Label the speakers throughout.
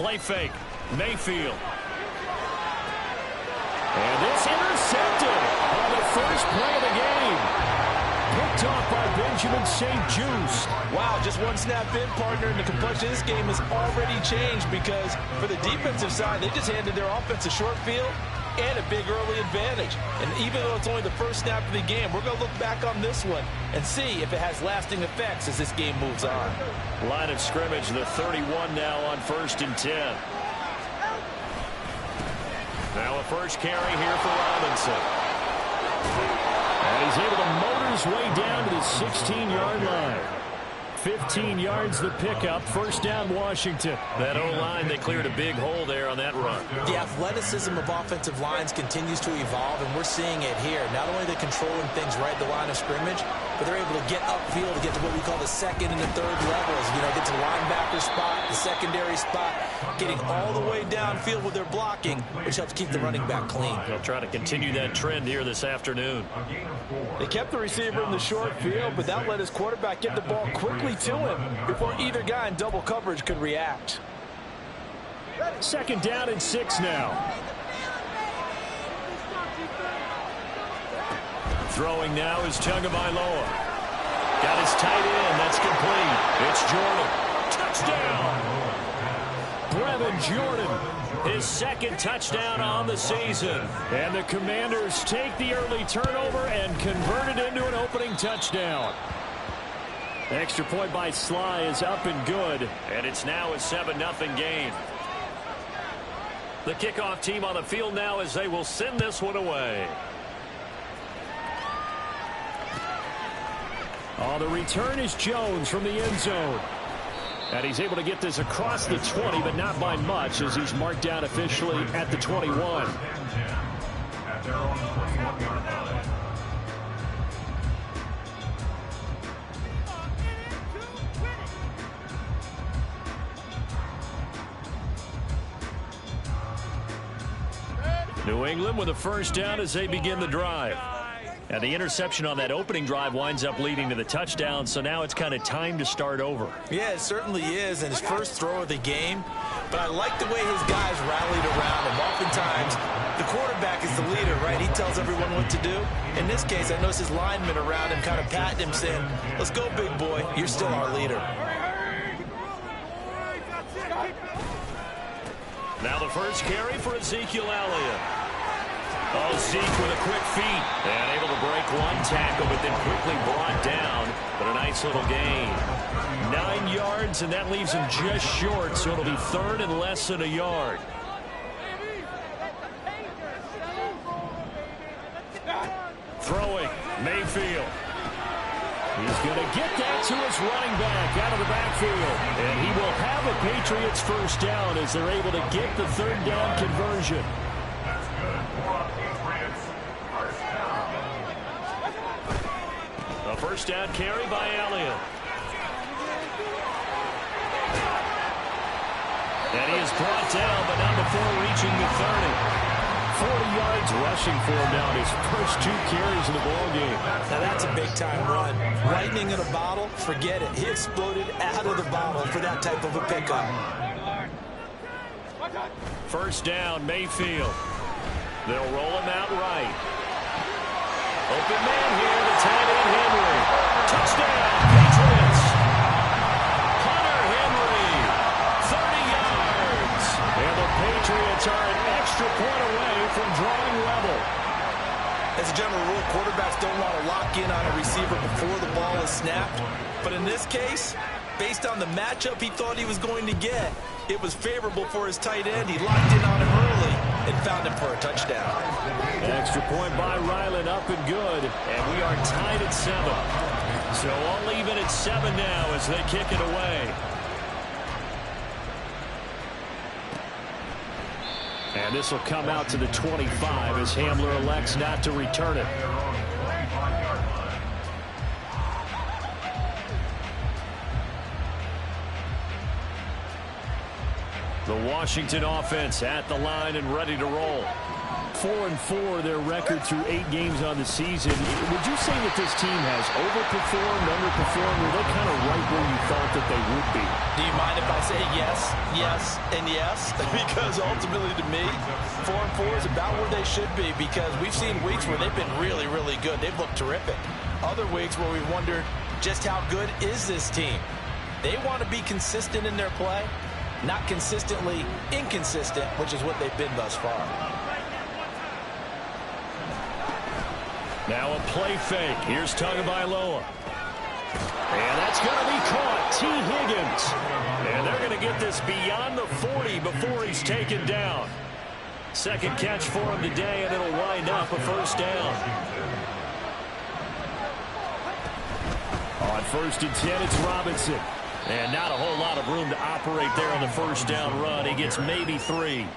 Speaker 1: Play fake. Mayfield. And it's intercepted on the first play of the game. Picked off by Benjamin St-Juste.
Speaker 2: Wow, just one snap in, partner, and the complexion of this game has already changed because for the defensive side, they just handed their offense a short field and a big early advantage. And even though it's only the first snap of the game, we're going to look back on this one and see if it has lasting effects as this game moves on.
Speaker 1: Line of scrimmage, the 31 now on 1st and 10. Now a first carry here for Robinson. And he's able to motor his way down to the 16-yard line. 15 yards the pickup. First down, Washington. That O-line, they cleared a big hole there on that run.
Speaker 2: The athleticism of offensive lines continues to evolve, and we're seeing it here. Not only are they controlling things right at the line of scrimmage, but they're able to get upfield to get to what we call the second and the third levels. You know, get to the linebacker spot, the secondary spot, getting all the way downfield with their blocking, which helps keep the running back clean.
Speaker 1: They'll try to continue that trend here this afternoon.
Speaker 2: They kept the receiver in the short field, but that let his quarterback get the ball quickly to him before either guy in double coverage could react.
Speaker 1: Second down and 6 now. Throwing now is Tagovailoa. Got his tight end. That's complete. It's Jordan. Touchdown. Brevin Jordan. His second touchdown on the season. And the Commanders take the early turnover and convert it into an opening touchdown. Extra point by Sly is up and good. And it's now a 7-0 game. The kickoff team on the field now as they will send this one away. Oh, the return is Jones from the end zone. And he's able to get this across the 20, but not by much as he's marked down officially at the 21. New England with a first down as they begin the drive. And the interception on that opening drive winds up leading to the touchdown, so now it's kind of time to start over.
Speaker 2: Yeah, it certainly is, and his first throw of the game. But I like the way his guys rallied around him. Oftentimes, the quarterback is the leader, right? He tells everyone what to do. In this case, I noticed his linemen around him kind of patting him, saying, let's go, big boy. You're still our leader.
Speaker 1: Now the first carry for Ezekiel Elliott. Oh, Zeke with a quick feet. And able to break one tackle, but then quickly brought down. But a nice little gain. 9 yards, and that leaves him just short, so it'll be third and less than a yard. Throwing, Mayfield. He's going to get that to his running back out of the backfield. And he will have a Patriots first down as they're able to get the third down conversion. A first down carry by Elliott. And he is brought down, but not before reaching the 30. 40 yards rushing for him now, his first 2 carries in the ballgame.
Speaker 2: Now that's a big-time run. Lightning in a bottle, forget it. He exploded out of the bottle for that type of a pickup.
Speaker 1: First down, Mayfield. They'll roll him out right. Open man here, the tight end Henry. Touchdown, Patriots. Hunter Henry, 30 yards. And the Patriots are an extra point away from drawing level.
Speaker 2: As a general rule, quarterbacks don't want to lock in on a receiver before the ball is snapped. But in this case, based on the matchup he thought he was going to get, it was favorable for his tight end. He locked in on him early and found him for a touchdown.
Speaker 1: An extra point by Ryland, up and good. And we are tied at 7. So all even at 7 now as they kick it away. And this will come out to the 25 as Hamler elects not to return it. The Washington offense at the line and ready to roll. 4-4, their record through 8 games on the season. Would you say that this team has overperformed, underperformed, or they're kind of right where you thought that they would be?
Speaker 2: Do you mind if I say yes, yes, and yes? Because ultimately to me, 4-4 is about where they should be, because we've seen weeks where they've been really, really good. They've looked terrific. Other weeks where we wondered just how good is this team. They want to be consistent in their play, not consistently inconsistent, which is what they've been thus far.
Speaker 1: Now a play fake. Here's Tagovailoa. And that's going to be caught. T. Higgins. And they're going to get this beyond the 40 before he's taken down. Second catch for him today, and it'll wind up a first down. On 1st and 10, it's Robinson. And not a whole lot of room to operate there on the first down run. He gets maybe 3.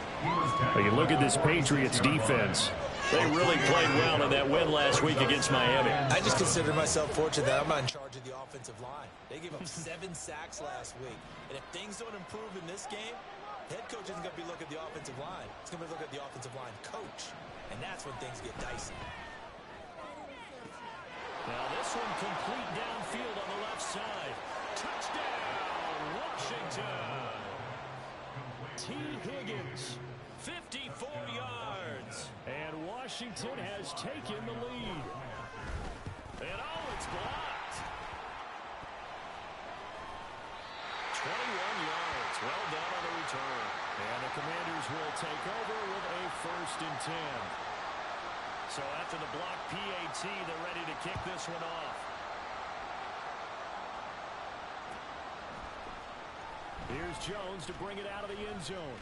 Speaker 1: But you look at this Patriots defense. They really played well in that win last week against Miami.
Speaker 2: I just consider myself fortunate that I'm not in charge of the offensive line. They gave up 7 sacks last week. And if things don't improve in this game, head coach isn't going to be looking at the offensive line. He's going to be looking at the offensive line coach. And that's when things get dicey.
Speaker 1: Now this one complete downfield on the left side. Touchdown, Washington. T. Higgins, 54 yards. And Washington has taken the lead. And it's blocked. 21 yards. Well done on the return. And the Commanders will take over with a 1st and 10. So after the block PAT, they're ready to kick this one off. Here's Jones to bring it out of the end zone.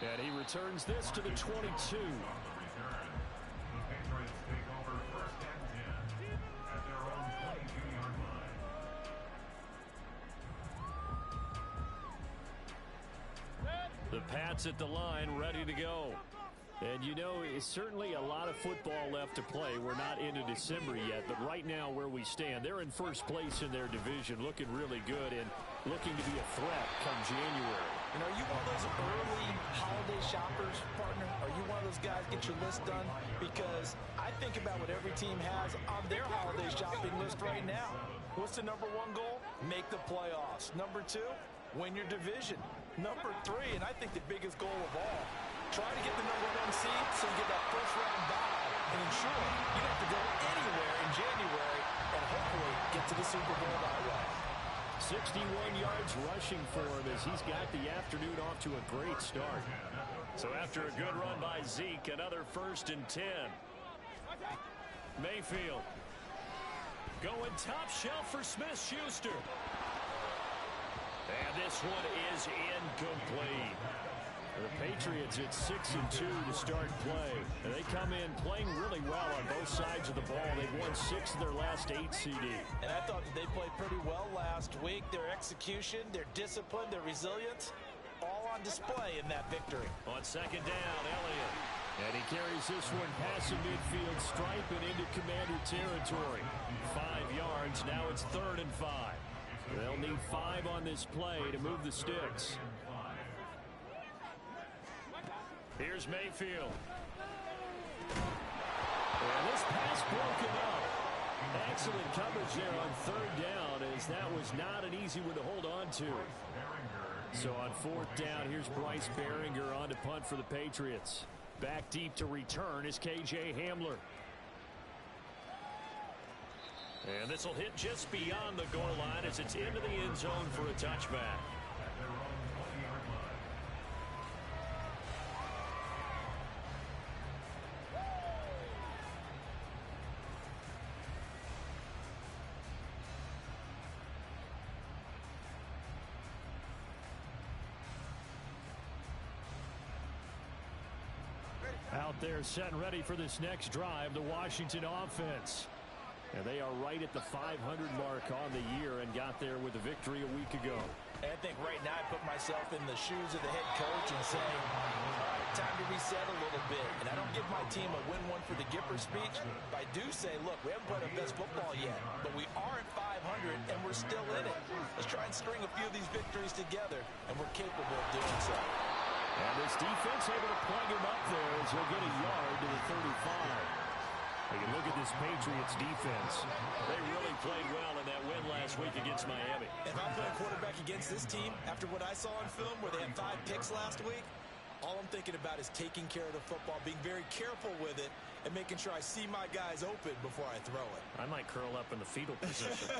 Speaker 1: And he returns this to the 22. The Pats at the line, ready to go. And you know, it's certainly a lot of football left to play. We're not into December yet, but right now where we stand, they're in first place in their division, looking really good and looking to be a threat come January.
Speaker 2: And are you one of those early holiday shoppers, partner? Are you one of those guys get your list done? Because I think about what every team has on their holiday shopping list right now. What's the #1 goal? Make the playoffs. #2, win your division. #3, and I think the biggest goal of all, try to get the #1 seed so you get that first-round bye and ensure you don't have to go anywhere in January and hopefully get to the Super Bowl that way.
Speaker 1: 61 yards rushing for him as he's got the afternoon off to a great start. So after a good run by Zeke, another 1st and 10. Mayfield going top shelf for Smith-Schuster. And this one is incomplete. The Patriots at 6-2 to start play. And they come in playing really well on both sides of the ball. They've won 6 of their last 8 CD.
Speaker 2: And I thought that they played pretty well last week. Their execution, their discipline, their resilience, all on display in that victory.
Speaker 1: On 2nd down, Elliott. And he carries this one past the midfield stripe and into Commander territory. 5 yards. Now it's 3rd and 5. They'll need 5 on this play to move the sticks. Here's Mayfield. And this pass broken up. Excellent coverage there on 3rd down, as that was not an easy one to hold on to. So on 4th down, here's Bryce Baringer on to punt for the Patriots. Back deep to return is KJ Hamler. And this will hit just beyond the goal line as it's into the end zone for a touchback. Out there set and ready for this next drive, the Washington offense. And they are right at the 500 mark on the year and got there with a victory a week ago.
Speaker 2: And I think right now I put myself in the shoes of the head coach and say, time to reset a little bit. And I don't give my team a win one for the Gipper speech, but I do say, look, we haven't played our best football yet, but we are at 500 and we're still in it. Let's try and string a few of these victories together, and we're capable of doing so.
Speaker 1: And this defense able to plug him up there as he'll get a yard to the 35. You look at this Patriots defense. They really played well in that win last week against Miami.
Speaker 2: If I'm playing quarterback against this team, after what I saw on film where they had 5 picks last week, all I'm thinking about is taking care of the football, being very careful with it, and making sure I see my guys open before I throw it.
Speaker 1: I might curl up in the fetal position.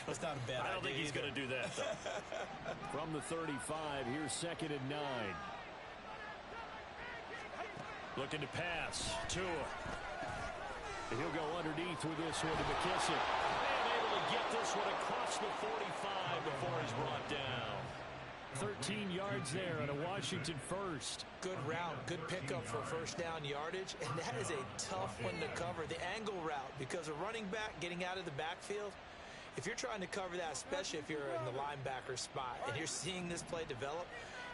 Speaker 2: That's not a bad idea.
Speaker 1: I don't think he's going to do that, though. From the 35, here's 2nd and 9. Looking to pass. Tua. He'll go underneath with this one to McKissick. And able to get this one across the 45 before he's brought down. 13 yards there and a Washington first.
Speaker 2: Good route, good pickup for first down yardage, and that is a tough one to cover. The angle route, because a running back getting out of the backfield, if you're trying to cover that, especially if you're in the linebacker spot and you're seeing this play develop,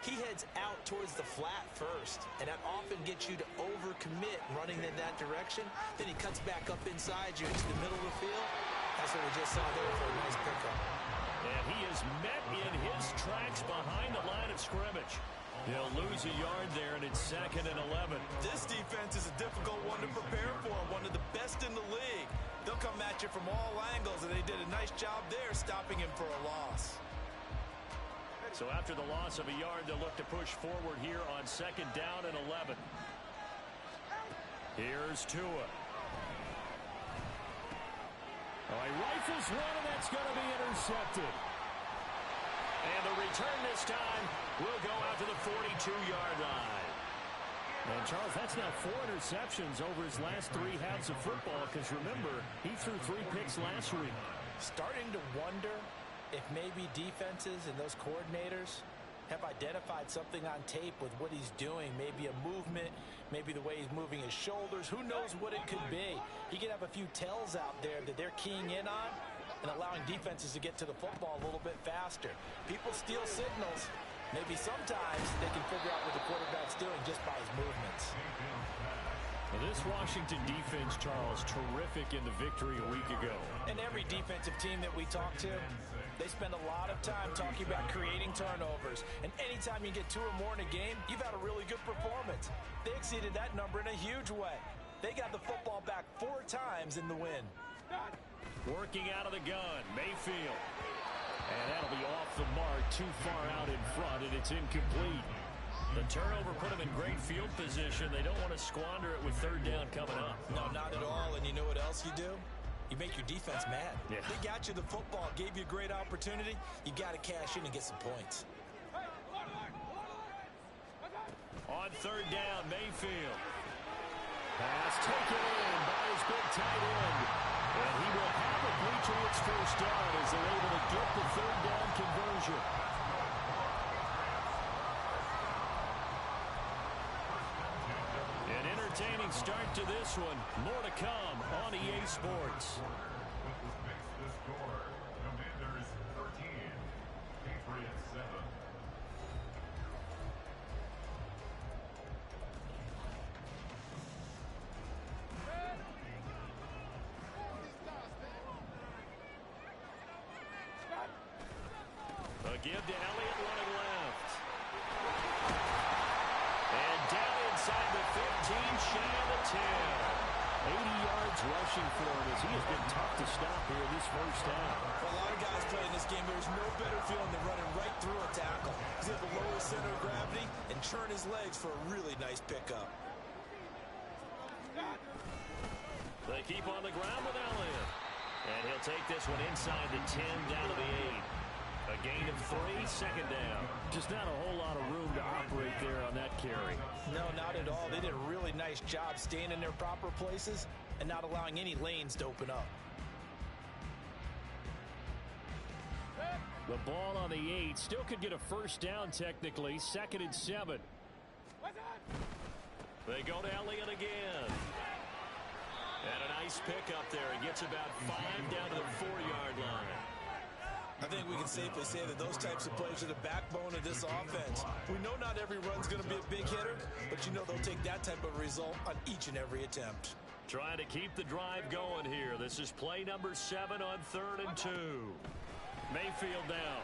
Speaker 2: he heads out towards the flat first, and that often gets you to overcommit running in that direction. Then he cuts back up inside you into the middle of the field. That's what we just saw there for a nice pickup.
Speaker 1: And he is met in his tracks behind the line of scrimmage. He'll lose a yard there, and it's 2nd and 11.
Speaker 2: This defense is a difficult one to prepare for, one of the best in the league. They'll come at you from all angles, and they did a nice job there stopping him for a loss.
Speaker 1: So after the loss of a yard, they'll look to push forward here on 2nd down and 11. Here's Tua. All right, rifles one, and that's going to be intercepted. And the return this time will go out to the 42-yard line. And, Charles, that's now 4 interceptions over his last 3 halves of football, because, remember, he threw 3 picks last week.
Speaker 2: Starting to wonder if maybe defenses and those coordinators have identified something on tape with what he's doing. Maybe a movement, maybe the way he's moving his shoulders. Who knows what it could be? He could have a few tells out there that they're keying in on and allowing defenses to get to the football a little bit faster. People steal signals. Maybe sometimes they can figure out what the quarterback's doing just by his movements.
Speaker 1: Well, this Washington defense, Charles, terrific in the victory a week ago.
Speaker 2: And every defensive team that we talk to, they spend a lot of time talking about creating turnovers. And anytime you get 2 or more in a game, you've had a really good performance. They exceeded that number in a huge way. They got the football back 4 times in the win.
Speaker 1: Working out of the gun, Mayfield. And that'll be off the mark, too far out in front, and it's incomplete. The turnover put them in great field position. They don't want to squander it with 3rd down coming up.
Speaker 2: No, not at all. And you know what else you do? You make your defense mad.
Speaker 1: Yeah.
Speaker 2: They got you the football, gave you a great opportunity. You got to cash in and get some points.
Speaker 1: On 3rd down, Mayfield. Pass taken in by his big tight end. And he will have the Patriots first down as they're able to get the 3rd down conversion. An entertaining start to this one. More to come on EA Sports.
Speaker 3: The score, Commanders 13, Patriots 7.
Speaker 1: A give to Elliott running left. And down inside the 15, shy of the 10. 80 yards rushing for him as he has been tough to stop here this first half.
Speaker 2: For a lot of guys playing this game, there's no better feeling than running right through a tackle. He's able to lower his center of gravity and churn his legs for a really nice pickup.
Speaker 1: They keep on the ground with Elliott. And he'll take this one inside the 10 down to the 8. A gain of 3, 2nd down. Just not a whole lot of room to operate there on that carry.
Speaker 2: No, not at all. They did a really nice job staying in their proper places and not allowing any lanes to open up.
Speaker 1: The ball on the 8. Still could get a first down technically. 2nd and 7. They go to Elliott again. And a nice pickup there. He gets about 5 down to the 4-yard line.
Speaker 2: I think we can safely say that those types of plays are the backbone of this offense. We know not every run's going to be a big hitter, but you know they'll take that type of result on each and every attempt.
Speaker 1: Trying to keep the drive going here. This is play number 7 on 3rd and 2. Mayfield down.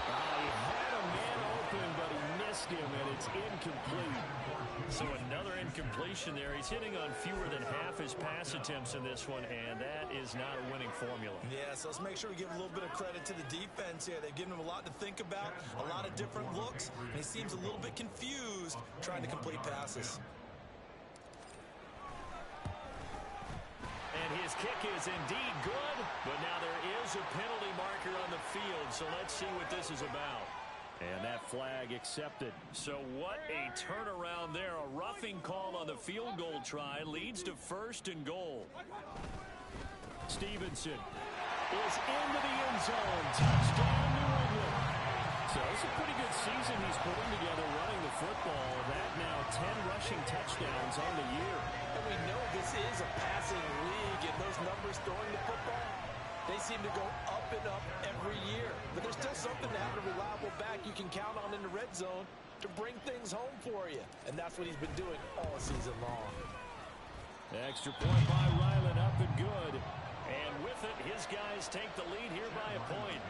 Speaker 4: He had a man open, but he missed
Speaker 1: missed him, and it's incomplete. So another incompletion there. He's hitting on fewer than half his pass attempts in this one, and that is not a winning formula.
Speaker 2: Yeah, so let's make sure we give a little bit of credit to the defense here. They've given him a lot to think about, a lot of different looks, and he seems a little bit confused trying to complete passes.
Speaker 1: And his kick is indeed good, but now there is a penalty marker on the field, so let's see what this is about. And that flag accepted. So what a turnaround there. A roughing call on the field goal try leads to 1st and goal. Stevenson is into the end zone. Touchdown, New England. So it's a pretty good season he's putting together running the football. That now 10 rushing touchdowns on the year.
Speaker 2: And we know this is a passing league, and those numbers throwing the football, they seem to go up and up every year. But there's still something to have a reliable back you can count on in the red zone to bring things home for you. And that's what he's been doing all season long.
Speaker 1: Extra point by Ryland, up and good. And with it, his guys take the lead here by a point.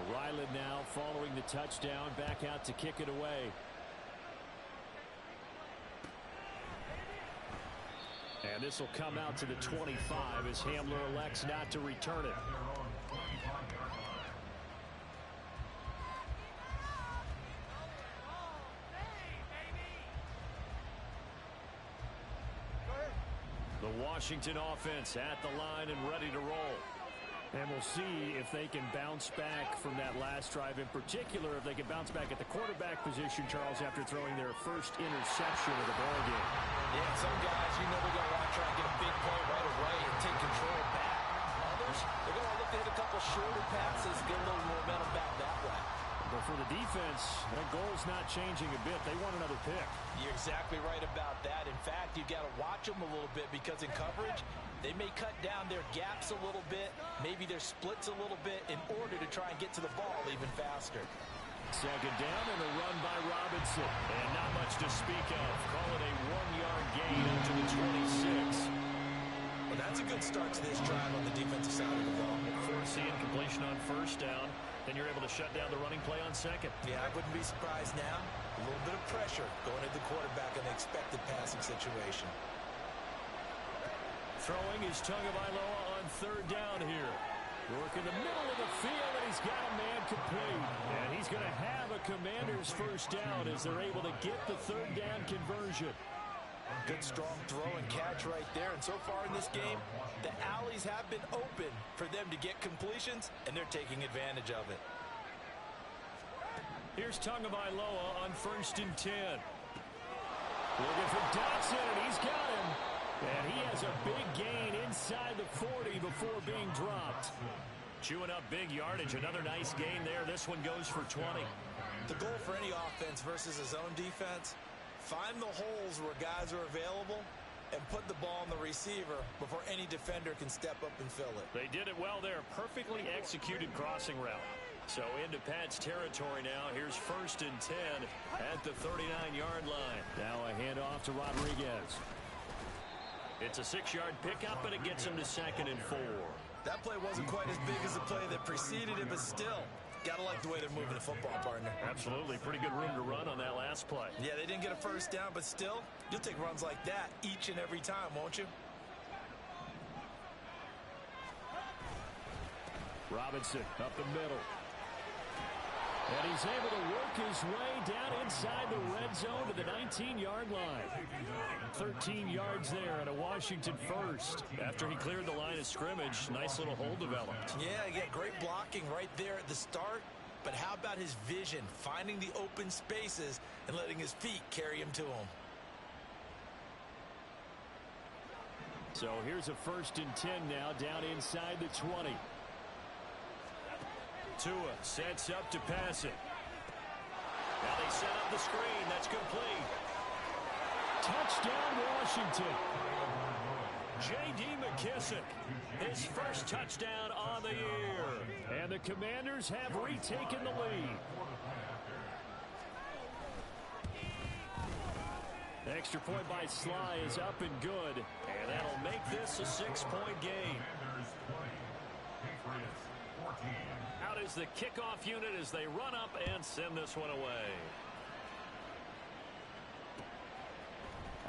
Speaker 1: Ryland now following the touchdown, back out to kick it away. And this will come out to the 25 as Hamler elects not to return it. The Washington offense at the line and ready to roll. And we'll see if they can bounce back from that last drive, in particular if they can bounce back at the quarterback position, Charles, after throwing their first interception of the ballgame.
Speaker 2: Yeah, some guys, you know they're going to want to try and get a big play right away and take control back. Others, they're going to look to hit a couple shorter passes, get a little momentum back that way.
Speaker 1: But for the defense, that goal's not changing a bit. They want another pick.
Speaker 2: You're exactly right about that. In fact, you've got to watch them a little bit because in coverage, they may cut down their gaps a little bit, maybe their splits a little bit in order to try and get to the ball even faster.
Speaker 1: Second down and a run by Robinson. And not much to speak of. Call it a 1-yard gain up to the 26.
Speaker 2: Well, that's a good start to this drive on the defensive side of the ball.
Speaker 1: Force the incompletion on first down. Then you're able to shut down the running play on second.
Speaker 2: Yeah, I wouldn't be surprised now. A little bit of pressure going at the quarterback in the expected passing situation.
Speaker 1: Throwing is Tagovailoa on third down here. Work in the middle of the field, and he's got a man complete. And he's going to have a Commander's first down as they're able to get the third down conversion.
Speaker 2: Good strong throw and catch right there. And so far in this game, the alleys have been open for them to get completions, and they're taking advantage of it.
Speaker 1: Here's Tagovailoa on 1st and 10. Looking for Dotson, and he's got him. And he has a big gain inside the 40 before being dropped. Chewing up big yardage. Another nice gain there. This one goes for 20.
Speaker 2: The goal for any offense versus a zone defense, find the holes where guys are available and put the ball on the receiver before any defender can step up and fill it.
Speaker 1: They did it well there. Perfectly executed crossing route. So into Pat's territory now. Here's 1st and 10 at the 39-yard line. Now a handoff to Rodriguez. It's a 6-yard pickup, and it gets him to 2nd and 4.
Speaker 2: That play wasn't quite as big as the play that preceded it, but still, gotta like the way they're moving the football, partner.
Speaker 1: Absolutely. Pretty good room to run on that last play.
Speaker 2: Yeah, they didn't get a first down, but still, you'll take runs like that each and every time, won't you?
Speaker 1: Robinson up the middle. And he's able to work his way down inside the red zone to the 19-yard line. 13 yards there and a Washington first. After he cleared the line of scrimmage, nice little hole developed.
Speaker 2: Yeah, he got great blocking right there at the start. But how about his vision, finding the open spaces and letting his feet carry him to him?
Speaker 1: So here's a 1st and 10 now down inside the 20. Tua sets up to pass it. Now they set up the screen. That's complete. Touchdown, Washington. J.D. McKissick, his first touchdown on the year. And the Commanders have retaken the lead. The extra point by Sly is up and good. And that'll make this a 6-point game. Out is the kickoff unit as they run up and send this one away.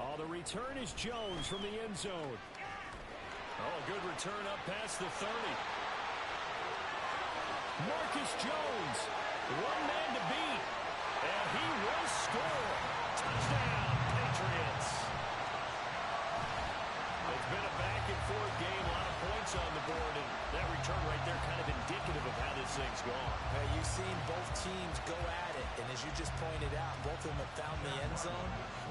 Speaker 1: Oh, the return is Jones from the end zone. Oh, a good return up past the 30. Marcus Jones, one man to beat, and he will score. Touchdown, Patriots. It's been a back-and-forth game, a lot of points on the board, and that return right there kind of indicative of how this thing's gone.
Speaker 2: You've seen both teams go at it, and as you just pointed out, both of them have found the end zone.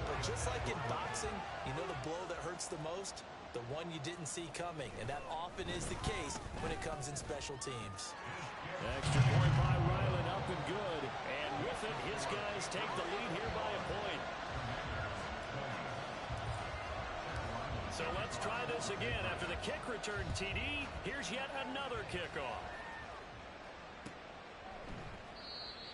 Speaker 2: But just like in boxing, you know the blow that hurts the most? The one you didn't see coming, and that often is the case when it comes in special teams.
Speaker 1: Extra point by Ryland, up and good. And with it, his guys take the lead here by a point. So let's try this again. After the kick return TD, here's yet another kickoff.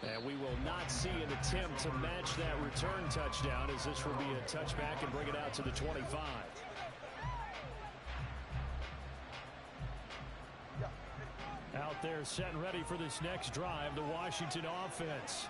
Speaker 1: And we will not see an attempt to match that return touchdown, as this will be a touchback and bring it out to the 25. Out there set and ready for this next drive, the Washington offense.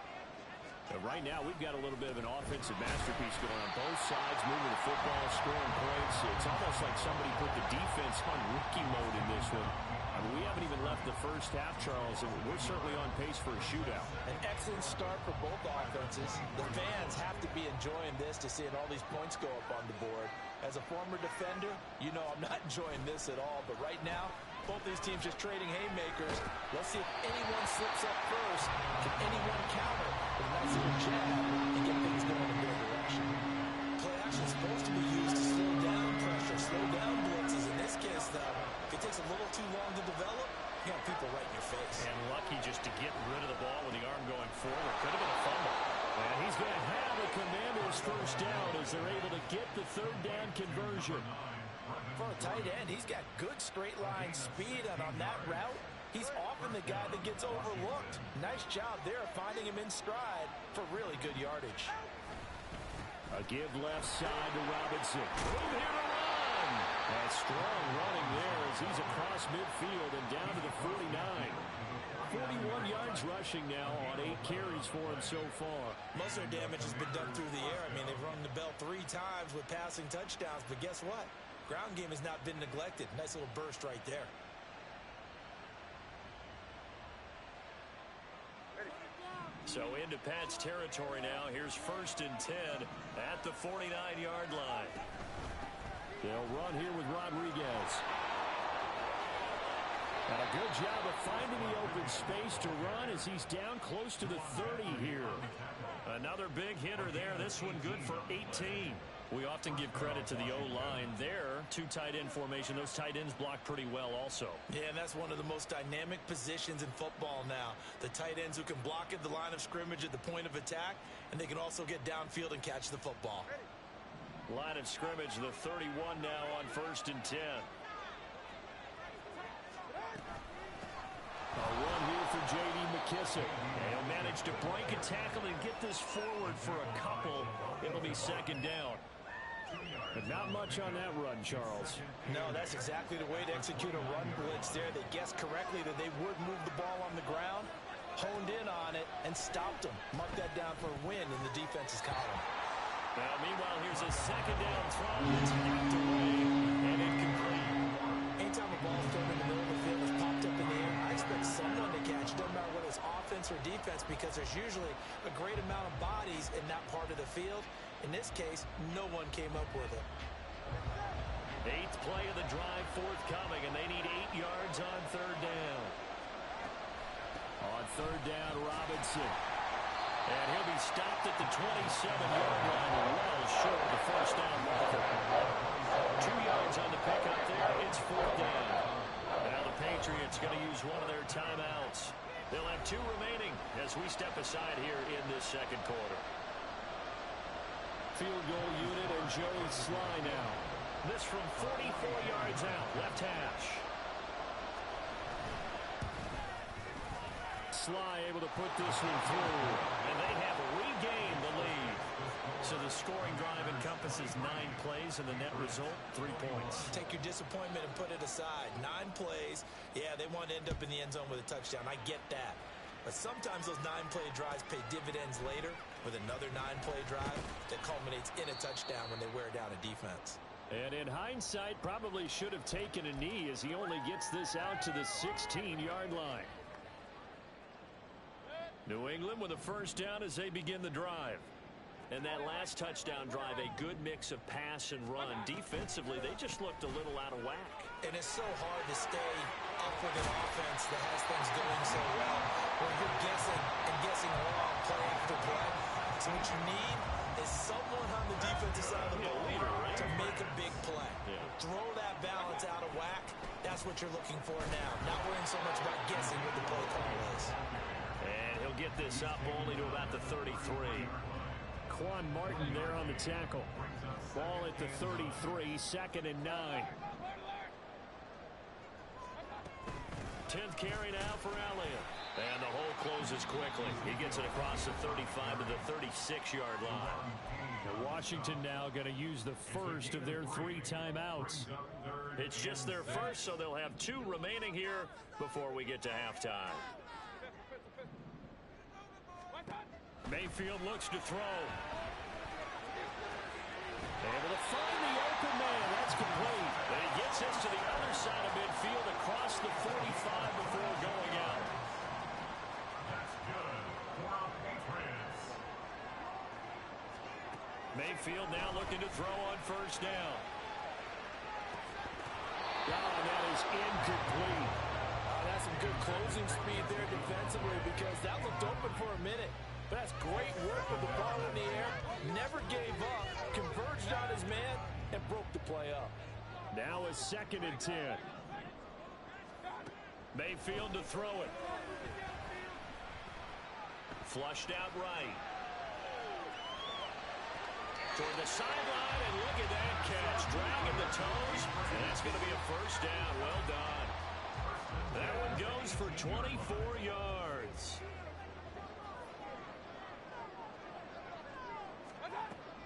Speaker 1: But right now, we've got a little bit of an offensive masterpiece going on both sides, moving the football, scoring points. It's almost like somebody put the defense on rookie mode in this one. I mean, we haven't even left the first half, Charles, and we're certainly on pace for a shootout.
Speaker 2: An excellent start for both offenses. The fans have to be enjoying this to seeing all these points go up on the board. As a former defender, you know I'm not enjoying this at all. But right now, both these teams just trading haymakers. Let's see if anyone slips up first. Can anyone counter with a nice little jab and get things going in their direction? Play action is supposed to be used to slow down pressure, slow down blitzes. In this case, though, if it takes a little too long to develop, you got people right in your face.
Speaker 1: And lucky just to get rid of the ball with the arm going forward. Could have been a fumble. And he's going to have the Commanders first down as they're able to get the third down conversion.
Speaker 2: For a tight end, he's got good straight line speed, and on that route, he's often the guy that gets overlooked. Nice job there finding him in stride for really good yardage.
Speaker 1: A give left side to Robinson. Move here to run. And strong running there as he's across midfield and down to the 49. 41 yards rushing now on 8 carries for him so far.
Speaker 2: Most of their damage has been done through the air. I mean, they've rung the bell 3 times with passing touchdowns, but guess what? Ground game has not been neglected. Nice little burst right there.
Speaker 1: So into Pat's territory now. Here's 1st and 10 at the 49-yard line. They'll run here with Rodriguez. And a good job of finding the open space to run as he's down close to the 30 here. Another big hitter there. This one good for 18. We often give credit to the O-line there. 2 tight end formation. Those tight ends block pretty well also.
Speaker 2: Yeah, and that's one of the most dynamic positions in football now. The tight ends who can block at the line of scrimmage at the point of attack, and they can also get downfield and catch the football.
Speaker 1: Line of scrimmage, the 31 now on 1st and 10. A run here for J.D. McKissic. And he'll manage to break a tackle and get this forward for a couple. It'll be 2nd down. But not much on that run, Charles.
Speaker 2: No, that's exactly the way to execute a run blitz there. They guessed correctly that they would move the ball on the ground, honed in on it, and stopped them. Mark that down for a win in the defense's column.
Speaker 1: Now, meanwhile, here's a 2nd down throw. It's knocked away and incomplete.
Speaker 2: Anytime a ball's thrown in the middle of the field, it's popped up in the air, I expect someone to catch it, no matter whether it's offense or defense, because there's usually a great amount of bodies in that part of the field. In this case, no one came up with it.
Speaker 1: 8th play of the drive forthcoming, and they need 8 yards on 3rd down. On 3rd down, Robinson. And he'll be stopped at the 27-yard line, well short of the first down marker. 2 yards on the pickup there. It's 4th down. Now the Patriots going to use one of their timeouts. They'll have 2 remaining as we step aside here in this 2nd quarter. Field goal unit and Joey Sly now. This from 44 yards out, left hash. Sly able to put this one through, and they have regained the lead. So the scoring drive encompasses 9 plays, and the net result, 3 points.
Speaker 2: Take your disappointment and put it aside. 9 plays. Yeah, they want to end up in the end zone with a touchdown. I get that. But sometimes those 9-play drives pay dividends later with another 9-play drive that culminates in a touchdown when they wear down a defense.
Speaker 1: And in hindsight, probably should have taken a knee as he only gets this out to the 16-yard line. New England with a first down as they begin the drive. And that last touchdown drive, a good mix of pass and run. Defensively, they just looked a little out of whack.
Speaker 2: And it's so hard to stay up with an offense that has things going so well when you're guessing and guessing wrong play after play. So what you need is someone on the defensive side of the ball to make a big play. Throw that balance out of whack. That's what you're looking for now. Not worrying so much about guessing what the play call is.
Speaker 1: And he'll get this up only to about the 33. Quan Martin there on the tackle. Ball at the 33, 2nd and 9. 10th carry now for Elliott. And the hole closes quickly. He gets it across the 35 to the 36-yard line. Now Washington now going to use the first of their 3 timeouts. It's just their first, so they'll have 2 remaining here before we get to halftime. Mayfield looks to throw. Able to find the open man. That's complete. And he gets this to the other side of midfield across the 45 before going out.
Speaker 3: That's good for Patriots.
Speaker 1: Mayfield now looking to throw on first down. And that is incomplete.
Speaker 2: That's some good closing speed there defensively because that looked open for a minute. But that's great work with the ball in the air. Never gave up. Converged on his man and broke the play up.
Speaker 1: Now a 2nd and 10. Mayfield to throw it. Flushed out right. Toward the sideline, and look at that catch. Dragging the toes, and that's going to be a first down. Well done. That one goes for 24 yards.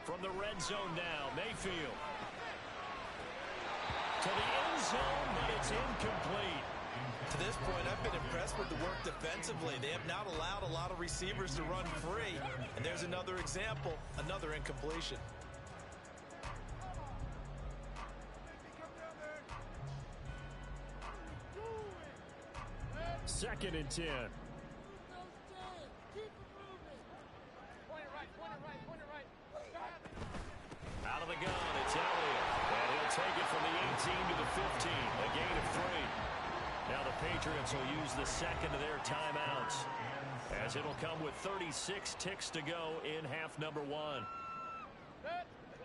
Speaker 1: From the red zone now, Mayfield. To the end zone, but it's incomplete.
Speaker 2: To this point, I've been impressed with the work defensively. They have not allowed a lot of receivers to run free. And there's another example, another incompletion.
Speaker 1: Second and 10. Out of the gun, it's Elliott. And he'll take it from the 18 to the 15. A gain of 3. Now the Patriots will use the 2nd of their timeouts, as it'll come with 36 ticks to go in half number 1.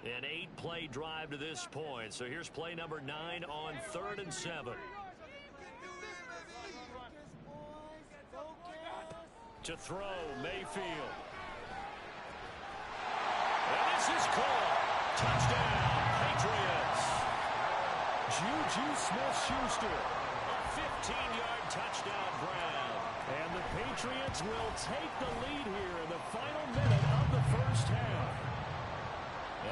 Speaker 1: An 8-play drive to this point. So here's play number 9 on 3rd and 7. To throw, Mayfield. And this is caught. Touchdown, Patriots. Juju Smith-Schuster. A 15-yard touchdown grab. And the Patriots will take the lead here in the final minute of the first half.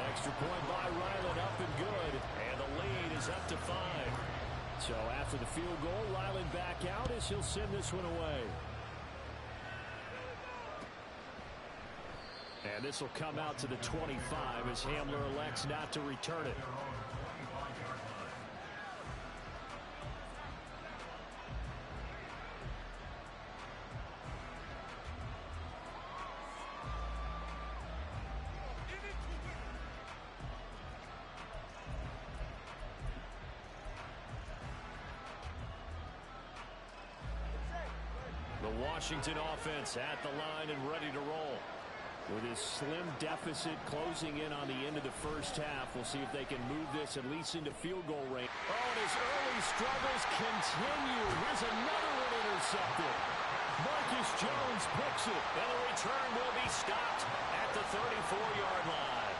Speaker 1: Extra point by Ryland, up and good. And the lead is up to 5. So after the field goal, Ryland back out as he'll send this one away. And this will come out to the 25 as Hamler elects not to return it. The Washington offense at the line and ready to roll. With his slim deficit closing in on the end of the first half, we'll see if they can move this at least into field goal range. Oh, and his early struggles continue. Here's another one intercepted. Marcus Jones picks it, and the return will be stopped at the 34-yard line.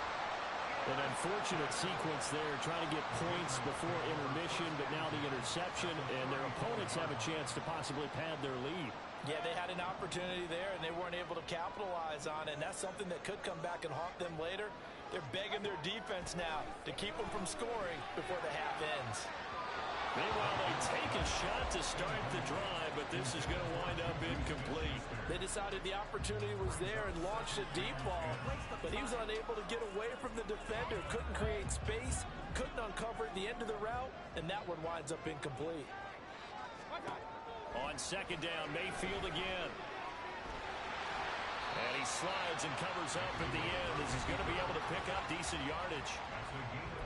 Speaker 1: An unfortunate sequence there, trying to get points before intermission, but now the interception, and their opponents have a chance to possibly pad their lead.
Speaker 2: Yeah, they had an opportunity there, and they weren't able to capitalize on it, and that's something that could come back and haunt them later. They're begging their defense now to keep them from scoring before the half ends.
Speaker 1: Meanwhile, they take a shot to start the drive, but this is going to wind up incomplete.
Speaker 2: They decided the opportunity was there and launched a deep ball, but he was unable to get away from the defender, couldn't create space, couldn't uncover the end of the route, and that one winds up incomplete.
Speaker 1: On second down, Mayfield again. And he slides and covers up at the end as he's going to be able to pick up decent yardage.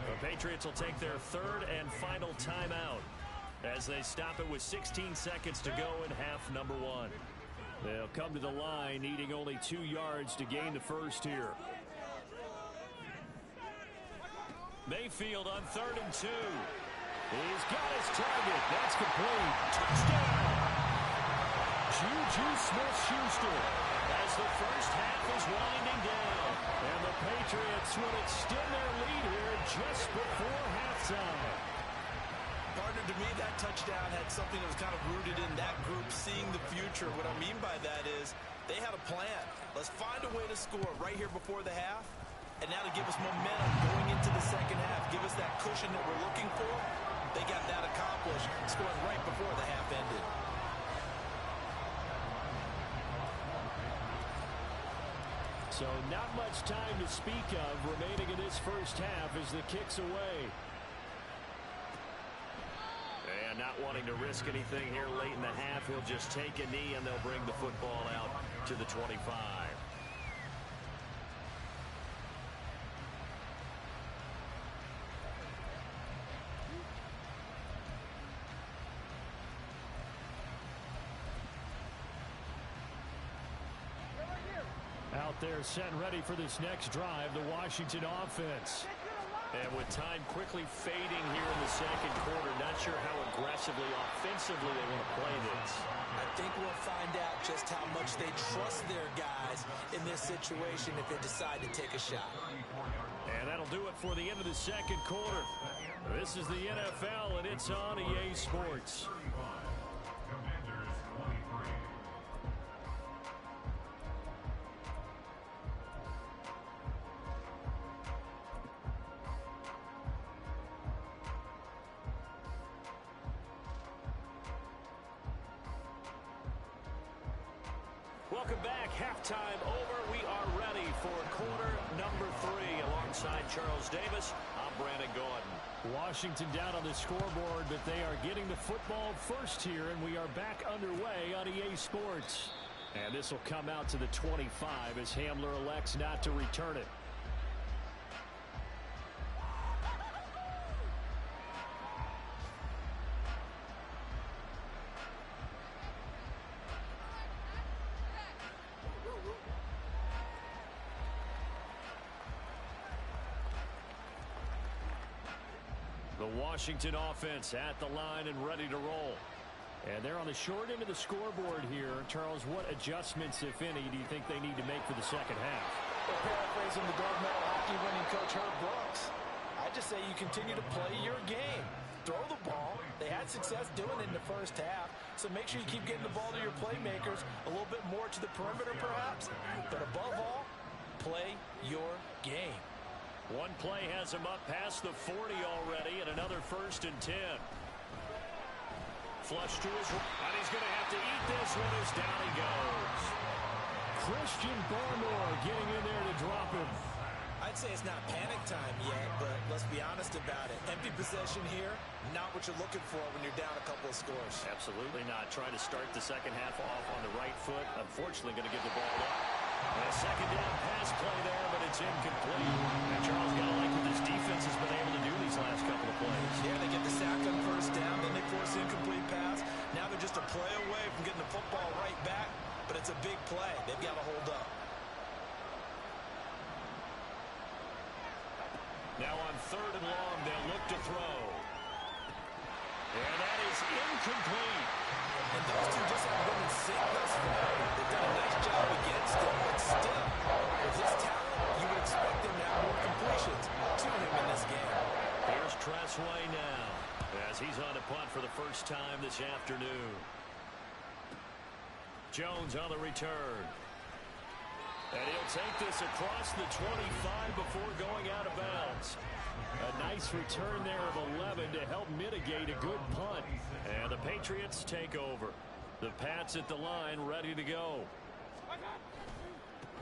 Speaker 1: The Patriots will take their third and final timeout as they stop it with 16 seconds to go in half number one. They'll come to the line needing only 2 yards to gain the first here. Mayfield on 3rd and 2. He's got his target. That's complete. Touchdown! Juju Smith-Schuster as the first half is winding down. And the Patriots will extend their lead here just before halftime.
Speaker 2: Partner, to me, that touchdown had something that was kind of rooted in that group seeing the future. What I mean by that is they had a plan. Let's find a way to score right here before the half. And now to give us momentum going into the second half, give us that cushion that we're looking for. They got that accomplished, scoring right before the half ended.
Speaker 1: So not much time to speak of remaining in this first half as the kick's away. And not wanting to risk anything here late in the half, he'll just take a knee and they'll bring the football out to the 25. Out there set and ready for this next drive, the Washington offense. And with time quickly fading here in the second quarter, not sure how aggressively, offensively they want to play this.
Speaker 2: I think we'll find out just how much they trust their guys in this situation if they decide to take a shot.
Speaker 1: And that'll do it for the end of the second quarter. This is the NFL, and it's on EA Sports.
Speaker 3: Commanders 23.
Speaker 1: Welcome back. Halftime over. We are ready for quarter number 3. Alongside Charles Davis, I'm Brandon Gaudin. Washington down on the scoreboard, but they are getting the football first here, and we are back underway on EA Sports. And this will come out to the 25 as Hamler elects not to return it. The Washington offense at the line and ready to roll. And they're on the short end of the scoreboard here. Charles, what adjustments, if any, do you think they need to make for the second half?
Speaker 2: Well, paraphrasing the gold medal hockey winning coach Herb Brooks, I just say you continue to play your game. Throw the ball. They had success doing it in the first half, so make sure you keep getting the ball to your playmakers, a little bit more to the perimeter perhaps, but above all, play your game.
Speaker 1: One play has him up past the 40 already, and another 1st and 10. Flush to his right, and he's going to have to eat this one as down he goes. Christian Barmore getting in there to drop him.
Speaker 2: I'd say it's not panic time yet, but let's be honest about it. Empty possession here, not what you're looking for when you're down a couple of scores.
Speaker 1: Absolutely not. Trying to start the second half off on the right foot. Unfortunately, going to give the ball up. And a second down pass play there, but it's incomplete. And Charles, got to like what this defense has been able to do these last couple of plays.
Speaker 2: Yeah, they get the sack on first down, then they force the incomplete pass. Now they're just a play away from getting the football right back, but it's a big play. They've got to hold up.
Speaker 1: Now on 3rd and long, they'll look to throw. And that is incomplete.
Speaker 2: And those two just haven't been in sync thus far. They've done a nice job against him, but still, with his talent, you would expect them to have more completions to him in this game.
Speaker 1: Here's Tressway now, as he's on to punt for the first time this afternoon. Jones on the return. And he'll take this across the 25 before going out of bounds. A nice return there of 11 to help mitigate a good punt. And the Patriots take over. The Pats at the line ready to go.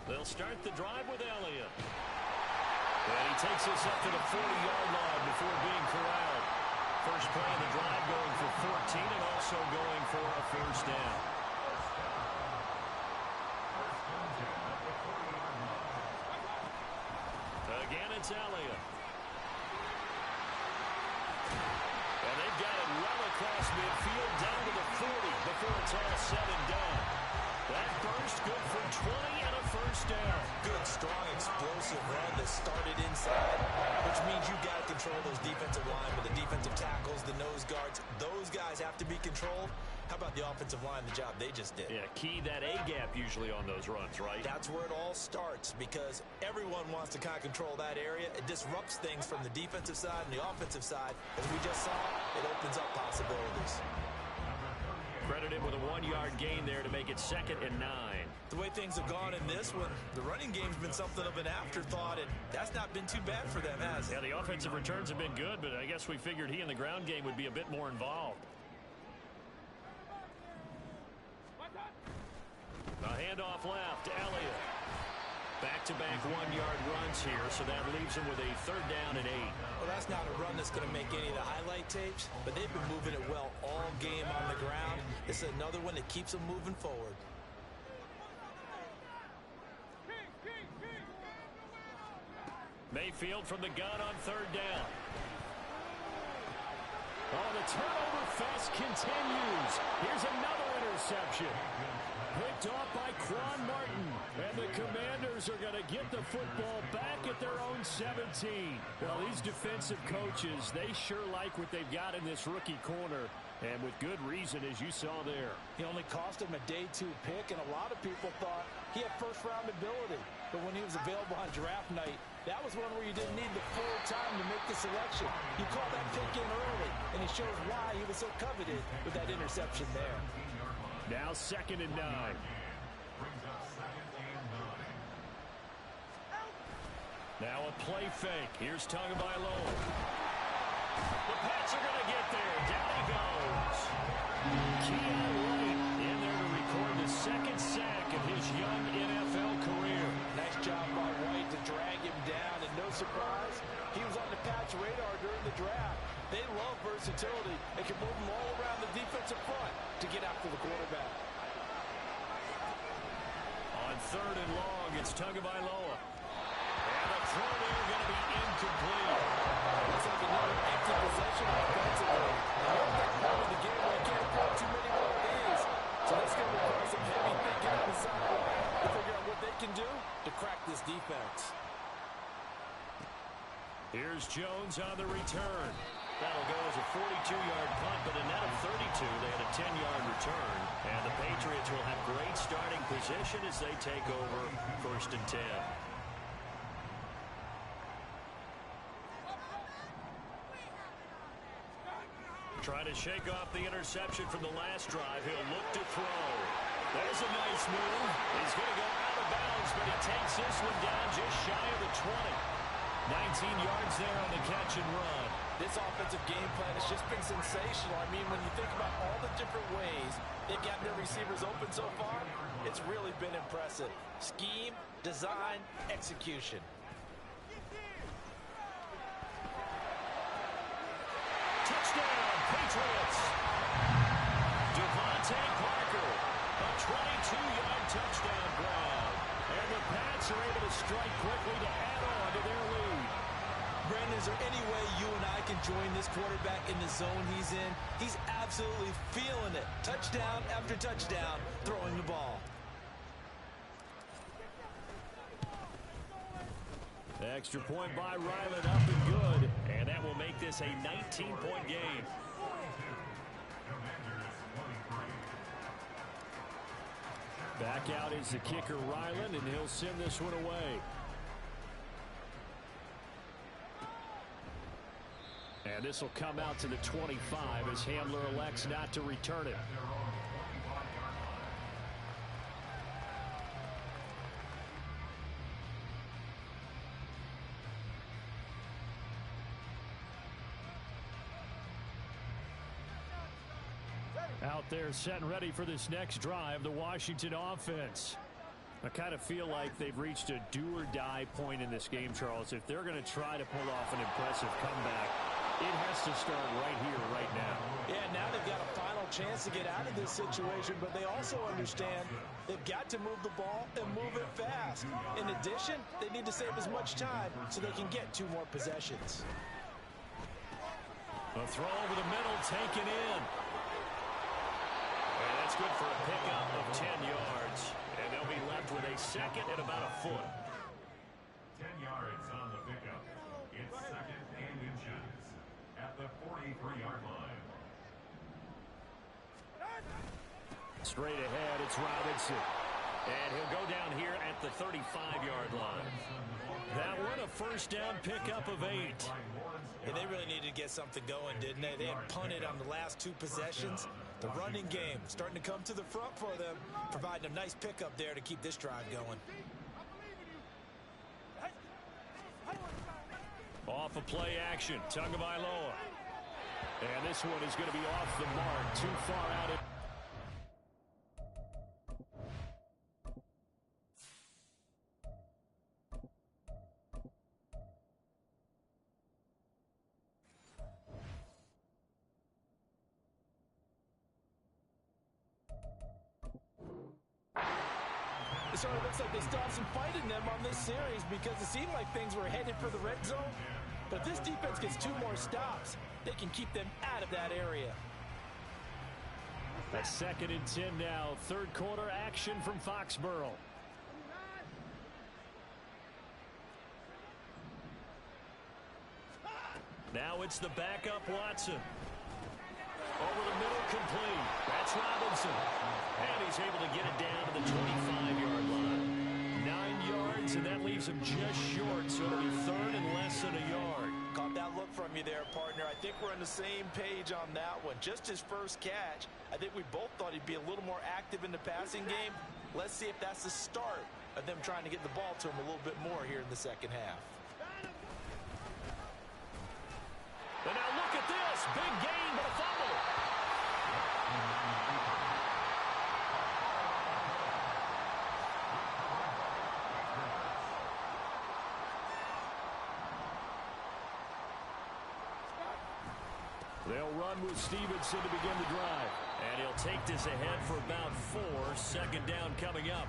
Speaker 1: They'll start the drive with Elliott. And he takes this up to the 40-yard line before being corralled. First play of the drive going for 14 and also going for a first down. Again, it's Elliott. And they've got it well across midfield down to the 40 before it's all said and done. That burst good for 20 and a first down.
Speaker 2: Good, strong, explosive run that started inside, which means you got to control those defensive linemen, the defensive tackles, the nose guards. Those guys have to be controlled. How about the offensive line, the job they just did?
Speaker 1: Yeah, key that A-gap usually on those runs, right?
Speaker 2: That's where it all starts because everyone wants to kind of control that area. It disrupts things from the defensive side and the offensive side. As we just saw, it opens up possibilities.
Speaker 1: Credited with a 1-yard gain there to make it 2nd and 9.
Speaker 2: The way things have gone in this one, the running game's been something of an afterthought, and that's not been too bad for them, has it?
Speaker 1: Yeah, the offensive returns have been good, but I guess we figured he in the ground game would be a bit more involved. A handoff left, Elliott. Back-to-back 1-yard runs here, so that leaves him with a 3rd down and 8.
Speaker 2: Well, that's not a run that's going to make any of the highlight tapes, but they've been moving it well all game on the ground. This is another one that keeps them moving forward.
Speaker 1: Mayfield from the gun on 3rd down. Oh, the turnover fest continues. Here's another interception. Picked off by Quan Martin. And the Commanders are going to get the football back at their own 17. Well, these defensive coaches, they sure like what they've got in this rookie corner. And with good reason, as you saw there.
Speaker 4: He only cost him a day 2 pick, and a lot of people thought he had first-round ability. But when he was available on draft night, that was one where you didn't need the full time to make the selection. You called that pick in early, and it shows why he was so coveted with that interception there.
Speaker 1: Now 2nd and 9. Now a play fake. Here's Tagovailoa. The Pats are going to get there. Down he goes. Keon White in there to record the 2nd sack of his young NFL career.
Speaker 4: Nice job by White to drag him down, and no surprise, he was on the Pats' radar during the draft. They love versatility and can move him all around the defensive front to get after the quarterback.
Speaker 1: On 3rd and long, it's Tagovailoa. And the throw there going to be incomplete.
Speaker 4: Looks like another empty possession offensively. And you're at that point in the game where you can't throw too many more of these. So that's going to require some heavy thinking on the sideline to figure out what they can do to crack this defense.
Speaker 1: Here's Jones on the return. That'll go as a 42-yard punt, but a net of 32. They had a 10-yard return. And the Patriots will have great starting position as they take over 1st and 10. Trying to shake off the interception from the last drive. He'll look to throw. There's a nice move. He's going to go out of bounds, but he takes this one down just shy of the 20. 19 yards there on the catch and run.
Speaker 4: This offensive game plan has just been sensational. I mean, when you think about all the different ways they've got their receivers open so far, it's really been impressive. Scheme, design, execution.
Speaker 1: Touchdown, Patriots. Devontae Parker, a 22-yard touchdown grab. And the Pats are able to strike quickly to add on to their lead.
Speaker 2: Brandon, is there any way you and I can join this quarterback in the zone he's in? He's absolutely feeling it. Touchdown after touchdown, throwing the ball.
Speaker 1: Extra point by Ryland, up and good. And that will make this a 19-point game. Back out is the kicker, Ryland, and he'll send this one away. And this will come out to the 25 as Hamler elects not to return it. Out there set and ready for this next drive, the Washington offense. I kind of feel like they've reached a do-or-die point in this game, Charles. If they're going to try to pull off an impressive comeback, it has to start right here, right now.
Speaker 4: Yeah, now they've got a final chance to get out of this situation, but they also understand they've got to move the ball and move it fast. In addition, they need to save as much time so they can get 2 more possessions.
Speaker 1: A throw over the middle, taken in. And that's good for a pickup of 10 yards. And they'll be left with a second and about a foot.
Speaker 3: 10 yards on the pickup. It's second and inches at the 43-yard line.
Speaker 1: Straight ahead, it's Robinson. And he'll go down here at the 35-yard line. That one, a first down pickup of 8.
Speaker 2: Yeah, they really needed to get something going, didn't they? They had punted on the last 2 possessions. The running game starting to come to the front for them, providing a nice pickup there to keep this drive going.
Speaker 1: Off a play action, Tagovailoa. And this one is going to be off the mark, too far out.
Speaker 4: It sort of looks like they still have some fight in them on this series because it seemed like things were headed for the red zone. But if this defense gets 2 more stops, they can keep them out of that area.
Speaker 1: A second and 10 now. Third quarter action from Foxborough. Now it's the backup Watson. Over the middle, complete. That's Robinson. And he's able to get it down to the 25-yard line. 9 yards, and that leaves him just short, so it'll be third and less than a yard.
Speaker 4: Caught that look from you there, partner. I think we're on the same page on that one. Just his first catch. I think we both thought he'd be a little more active in the passing game. Let's see if that's the start of them trying to get the ball to him a little bit more here in the second half.
Speaker 1: And now look at this. Big gain, but a fumble. They'll run with Stevenson to begin the drive. And he'll take this ahead for about 4. Second down coming up.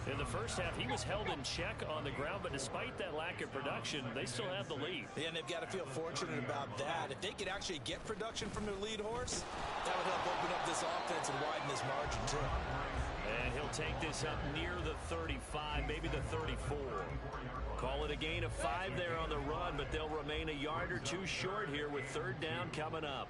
Speaker 1: In the first half, he was held in check on the ground, but despite that lack of production, they still have the lead.
Speaker 2: Yeah, and they've got to feel fortunate about that. If they could actually get production from their lead horse, that would help open up this offense and widen this margin, too.
Speaker 1: And he'll take this up near the 35, maybe the 34. Call it a gain of 5 there on the run, but they'll remain a yard or 2 short here with third down coming up.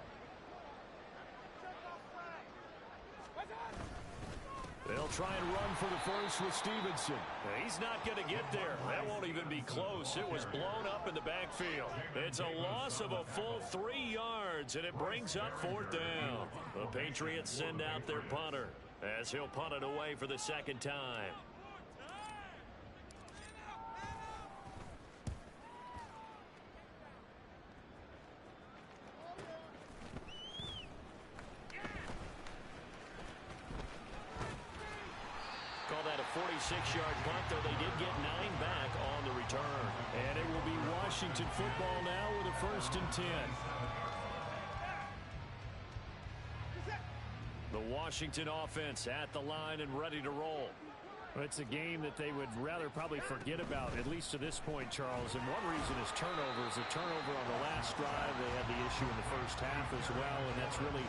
Speaker 1: They'll try and run for the first with Stevenson. He's not going to get there. That won't even be close. It was blown up in the backfield. It's a loss of a full 3 yards, and it brings up fourth down. The Patriots send out their punter as he'll punt it away for the second time. Call that a 46-yard punt, though they did get 9 back on the return. And it will be Washington football now with a first and 10. The Washington offense at the line and ready to roll. It's a game that they would rather probably forget about, at least to this point, Charles. And one reason is turnovers. A turnover on the last drive. They had the issue in the first half as well, and that's really,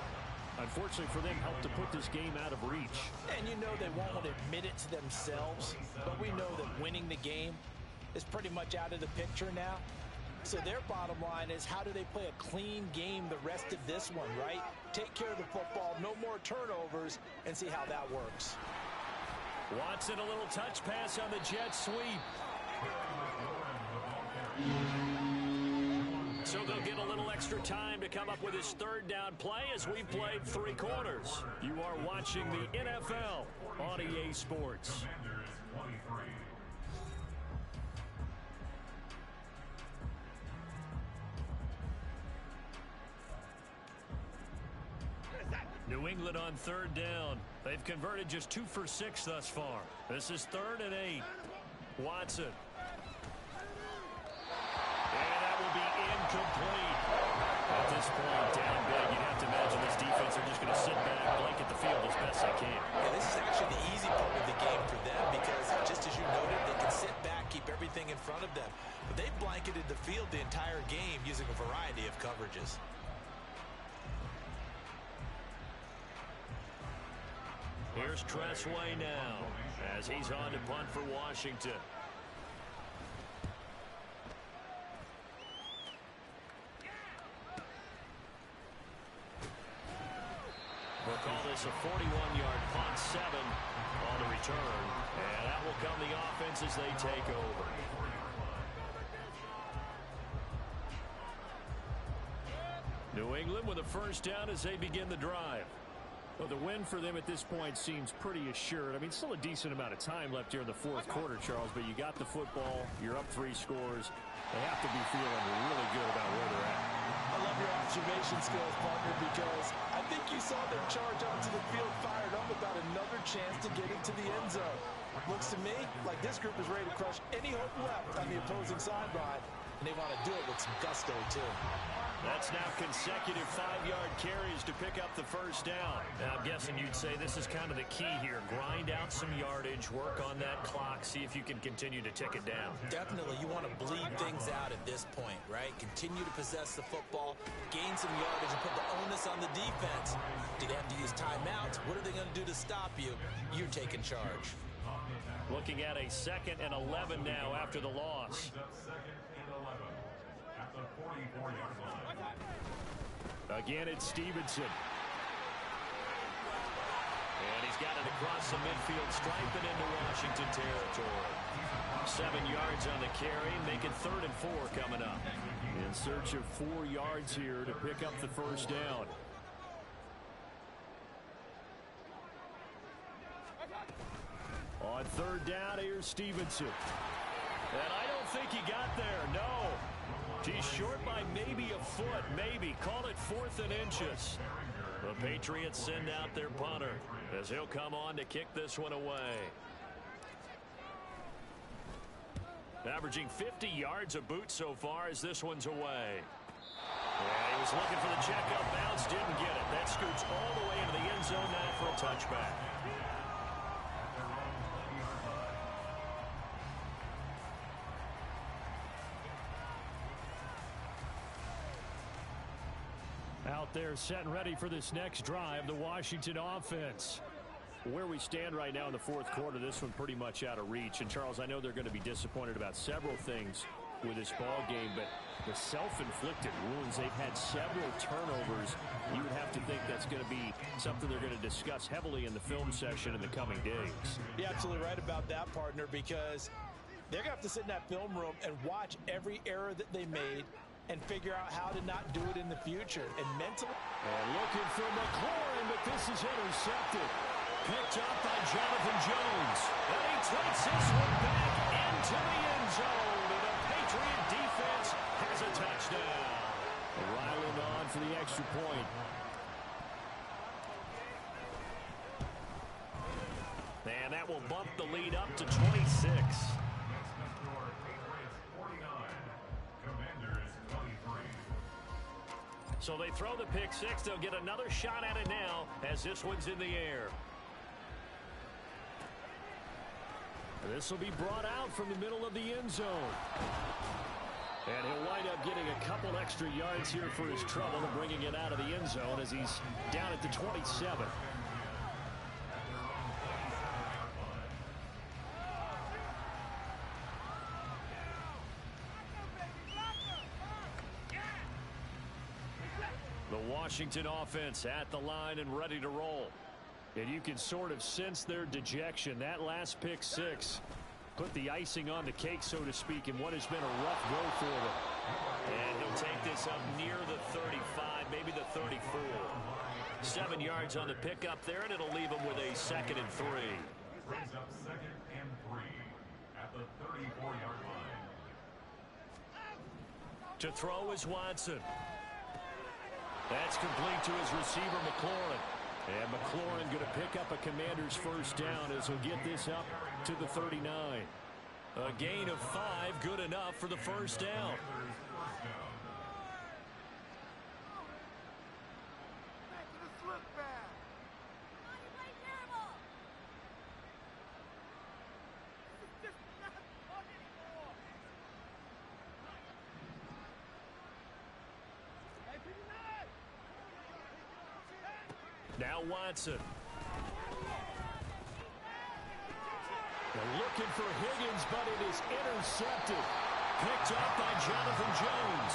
Speaker 1: unfortunately for them, helped to put this game out of reach.
Speaker 4: And you know they won't want to admit it to themselves, but we know that winning the game is pretty much out of the picture now. So their bottom line is, how do they play a clean game the rest of this one, right? Take care of the football, no more turnovers, and see how that works.
Speaker 1: Watson, a little touch pass on the jet sweep. So they'll get a little extra time to come up with his third down play as we've played 3 quarters. You are watching the NFL on EA Sports.
Speaker 3: Commanders 23.
Speaker 1: New New England on third down. They've converted just 2 for 6 thus far. This is 3rd and 8. Watson. And that will be incomplete. At this point, down big, you'd have to imagine this defense are just going to sit back, blanket the field as best they can.
Speaker 2: Yeah, this is actually the easy part of the game for them because, just as you noted, they can sit back, keep everything in front of them. But they've blanketed the field the entire game using a variety of coverages.
Speaker 1: Here's Tressway now as he's on to punt for Washington. We'll call this a 41-yard punt, 7 on the return. And that will come the offense as they take over. New England with a first down as they begin the drive.
Speaker 5: Well, the win for them at this point seems pretty assured. I mean, still a decent amount of time left here in the fourth quarter, Charles, but you got the football, you're up 3 scores. They have to be feeling really good about where they're at.
Speaker 4: I love your observation skills, partner, because I think you saw them charge onto the field fired up about another chance to get into the end zone. Looks to me like this group is ready to crush any hope left on the opposing sideline, and they want to do it with some gusto, too.
Speaker 1: That's now consecutive 5-yard carries to pick up the first down. Now, I'm guessing you'd say this is kind of the key here. Grind out some yardage, work on that clock, see if you can continue to tick it down.
Speaker 2: Definitely, you want to bleed things out at this point, right? Continue to possess the football, gain some yardage, and put the onus on the defense. Do they have to use timeouts? What are they going to do to stop you? You're taking charge.
Speaker 1: Looking at a 2nd and 11 now after the loss.
Speaker 5: Again, it's Stevenson.
Speaker 1: And he's got it across the midfield stripe and into Washington territory. 7 yards on the carry, make it 3rd and 4 coming up.
Speaker 5: In search of 4 yards here to pick up the first down. On 3rd down, here's Stevenson.
Speaker 1: And I don't think he got there, no. He's short by maybe a foot, maybe. Call it 4th and inches. The Patriots send out their punter as he'll come on to kick this one away. Averaging 50 yards a boot so far as this one's away. And he was looking for the checkup bounce, didn't get it. That scoots all the way into the end zone now for a touchback.
Speaker 5: Out there set and ready for this next drive, the Washington offense. Where we stand right now in the fourth quarter, this one pretty much out of reach. And, Charles, I know they're going to be disappointed about several things with this ball game, but the self-inflicted wounds, they've had several turnovers. You would have to think that's going to be something they're going to discuss heavily in the film session in the coming days.
Speaker 4: You're absolutely right about that, partner, because they're going to have to sit in that film room and watch every error that they made and figure out how to not do it in the future. And mentally...
Speaker 5: And looking for McLaurin, but this is intercepted. Picked up by Jonathan Jones.
Speaker 1: And he takes this one back into the end zone. And the Patriot defense has a touchdown.
Speaker 5: Ryland on for the extra point.
Speaker 1: And that will bump the lead up to 26. So they throw the pick six. They'll get another shot at it now as this one's in the air.
Speaker 5: This will be brought out from the middle of the end zone. And he'll wind up getting a couple extra yards here for his trouble and bringing it out of the end zone as he's down at the 27.
Speaker 1: The Washington offense at the line and ready to roll.
Speaker 5: And you can sort of sense their dejection. That last pick six put the icing on the cake, so to speak, in what has been a rough go for them.
Speaker 1: And he'll take this up near the 35, maybe the 34. 7 yards on the pickup there, and it'll leave him with a 2nd and 3.
Speaker 3: Brings up 2nd and 3 at the 34-yard line.
Speaker 1: To throw is Watson. That's complete to his receiver, McLaurin.
Speaker 5: And McLaurin going to pick up a Commander's first down as he'll get this up to the 39. A gain of 5, good enough for the first down. Now Watson. They're looking for Higgins, but it is intercepted. Picked up by Jonathan Jones.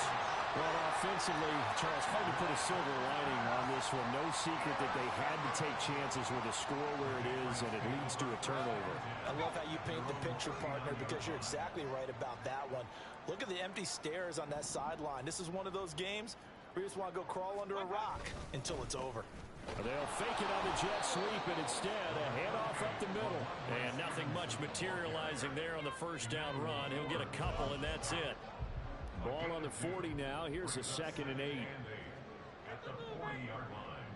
Speaker 5: Well, offensively, Charles, hard to put a silver lining on this one. No secret that they had to take chances with a score where it is, and it leads to a turnover.
Speaker 4: I love how you paint the picture, partner, because you're exactly right about that one. Look at the empty stairs on that sideline. This is one of those games where you just want to go crawl under a rock until it's over.
Speaker 5: They'll fake it on the jet sweep, and instead a handoff up the middle. And nothing much materializing there on the first down run. He'll get a couple, and that's it. Ball on the 40 now. Here's a 2nd and 8.
Speaker 3: At the 40-yard line.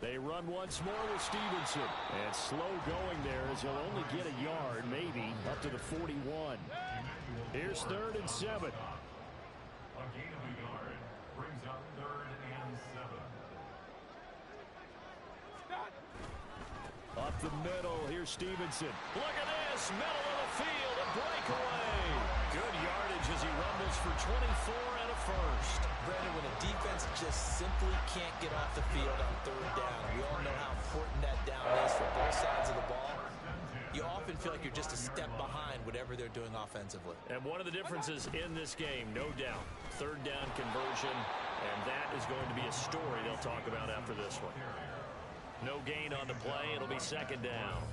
Speaker 5: They run once more with Stevenson. And slow going there as he'll only get a yard, maybe, up to the 41. Here's 3rd and 7.
Speaker 3: A gain of a yard brings up 3rd and 7.
Speaker 5: Up the middle, here's Stevenson. Look at this, middle of the field, a breakaway. Good yardage as he rumbles for 24 and a first.
Speaker 2: Brandon, when a defense just simply can't get off the field on 3rd down, we all know how important that down is for both sides of the ball. You often feel like you're just a step behind whatever they're doing offensively.
Speaker 5: And one of the differences in this game, no doubt, 3rd down conversion, and that is going to be a story they'll talk about after this one. No gain on the play. It'll be 2nd down.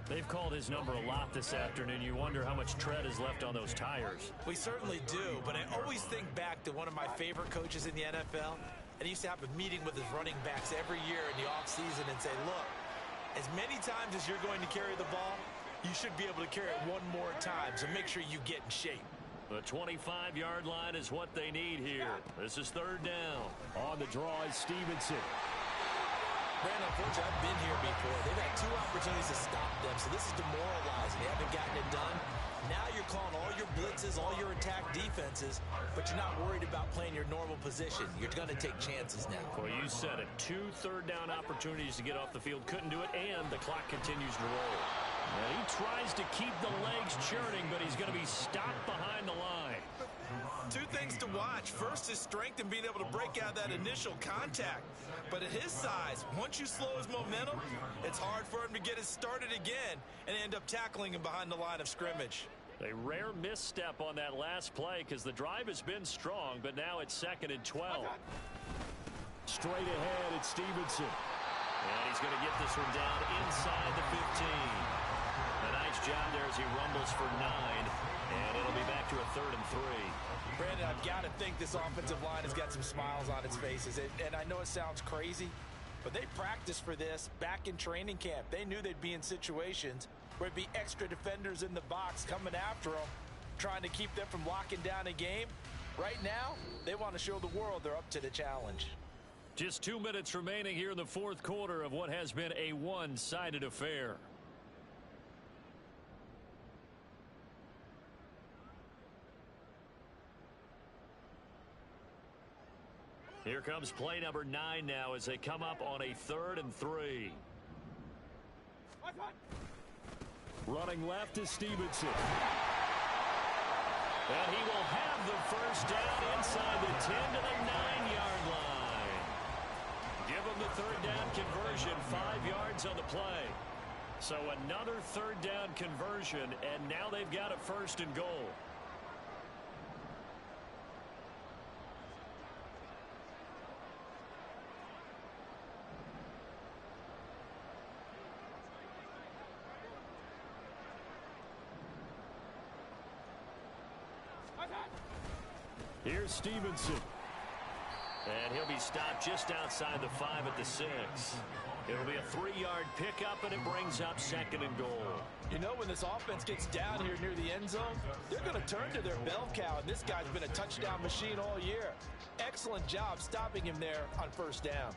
Speaker 5: They've called his number a lot this afternoon. You wonder how much tread is left on those tires.
Speaker 2: We certainly do, but I always think back to one of my favorite coaches in the NFL, and he used to have a meeting with his running backs every year in the offseason and say, look, as many times as you're going to carry the ball, you should be able to carry it one more time, so make sure you get in shape.
Speaker 5: The 25-yard line is what they need here. This is 3rd down. On the draw is Stevenson.
Speaker 2: Brandon, unfortunately, I've been here before. They've had 2 opportunities to stop them, so this is demoralizing. They haven't gotten it done. Now you're calling all your blitzes, all your attack defenses, but you're not worried about playing your normal position. You're going to take chances now.
Speaker 5: Well, you said it. 2 third-down opportunities to get off the field. Couldn't do it, and the clock continues to roll. And he tries to keep the legs churning, but he's going to be stopped behind the line.
Speaker 4: 2 things to watch. First is strength and being able to break out that initial contact. But at his size, once you slow his momentum, it's hard for him to get it started again and end up tackling him behind the line of scrimmage.
Speaker 5: A rare misstep on that last play because the drive has been strong, but now it's 2nd and 12. Straight ahead, it's Stevenson. And he's going to get this one down inside the 15. A nice job there as he rumbles for 9. And it'll be back to a 3rd and 3.
Speaker 4: Brandon, I've got to think this offensive line has got some smiles on its faces. And I know it sounds crazy, but they practiced for this back in training camp. They knew they'd be in situations where it'd be extra defenders in the box coming after them, trying to keep them from locking down a game. Right now, they want to show the world they're up to the challenge.
Speaker 5: Just 2 minutes remaining here in the 4th quarter of what has been a one-sided affair. Here comes play number 9 now as they come up on a 3rd and 3. Running left is Stevenson. And he will have the first down inside the 10 to the 9-yard line. Give him the 3rd down conversion, 5 yards on the play. So another 3rd down conversion, and now they've got a 1st and goal. Here's Stevenson. And he'll be stopped just outside the 5 at the 6. It'll be a 3-yard pickup, and it brings up 2nd and goal.
Speaker 4: You know, when this offense gets down here near the end zone, they're going to turn to their bell cow, and this guy's been a touchdown machine all year. Excellent job stopping him there on first down.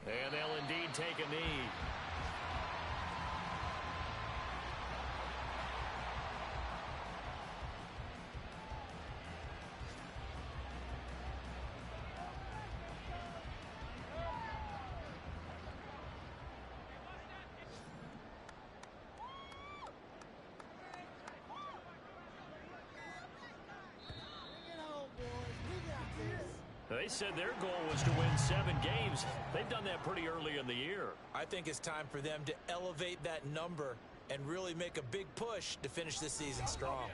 Speaker 1: And they'll indeed take a knee. They said their goal was to win 7 games. They've done that pretty early in the year.
Speaker 2: I think it's time for them to elevate that number and really make a big push to finish this season strong.